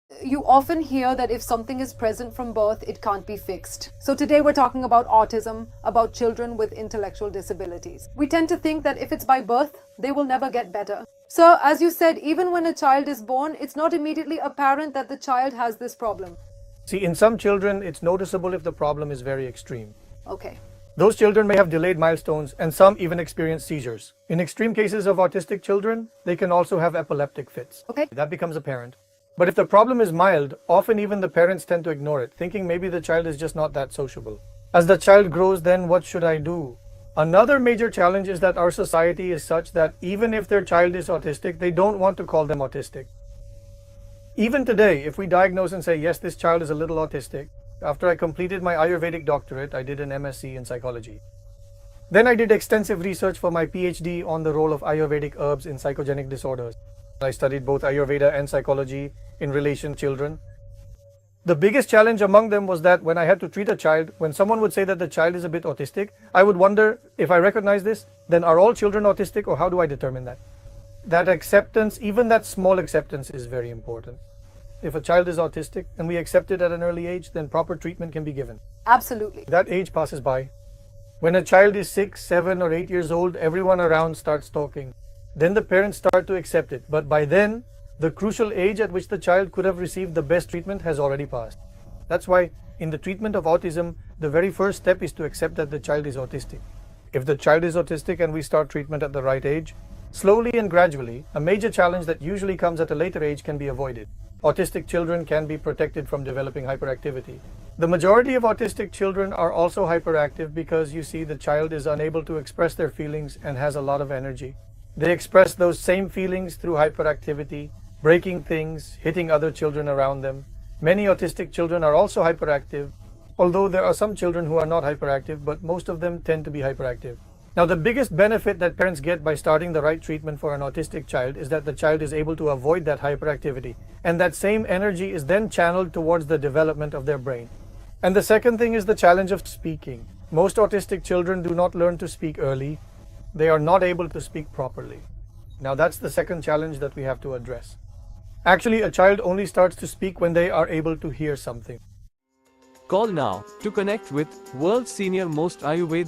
You often hear that if something is present from birth, it can't be fixed. So today we're talking about autism, about children with intellectual disabilities. We tend to think that if it's by birth, they will never get better. So as you said, even when a child is born, it's not immediately apparent that the child has this problem. See, in some children, it's noticeable if the problem is very extreme. Okay. Those children may have delayed milestones, and some even experience seizures. In extreme cases of autistic children, they can also have epileptic fits. Okay. That becomes apparent. But if the problem is mild, often even the parents tend to ignore it, thinking maybe the child is just not that sociable. As the child grows, then what should I do? Another major challenge is that our society is such that even if their child is autistic, they don't want to call them autistic. Even today, if we diagnose and say, yes, this child is a little autistic, after I completed my Ayurvedic doctorate, I did an MSc in psychology. Then I did extensive research for my PhD on the role of Ayurvedic herbs in psychogenic disorders. I studied both Ayurveda and psychology in relation to children. The biggest challenge among them was that when I had to treat a child, when someone would say that the child is a bit autistic, I would wonder if I recognize this, then are all children autistic, or how do I determine that? That acceptance, even that small acceptance, is very important. If a child is autistic and we accept it at an early age, then proper treatment can be given. Absolutely. That age passes by. When a child is 6, 7 or 8 years old, everyone around starts talking. Then the parents start to accept it. But by then, the crucial age at which the child could have received the best treatment has already passed. That's why in the treatment of autism, the very first step is to accept that the child is autistic. If the child is autistic and we start treatment at the right age, slowly and gradually, a major challenge that usually comes at a later age can be avoided. Autistic children can be protected from developing hyperactivity. The majority of autistic children are also hyperactive because you see the child is unable to express their feelings and has a lot of energy. They express those same feelings through hyperactivity, breaking things, hitting other children around them. Many autistic children are also hyperactive, although there are some children who are not hyperactive, but most of them tend to be hyperactive. Now, the biggest benefit that parents get by starting the right treatment for an autistic child is that the child is able to avoid that hyperactivity, and that same energy is then channeled towards the development of their brain. And the second thing is the challenge of speaking. Most autistic children do not learn to speak early. They are not able to speak properly. Now, that's the second challenge that we have to address. Actually, a child only starts to speak when they are able to hear something. Call now to connect with world's senior most Ayurvedic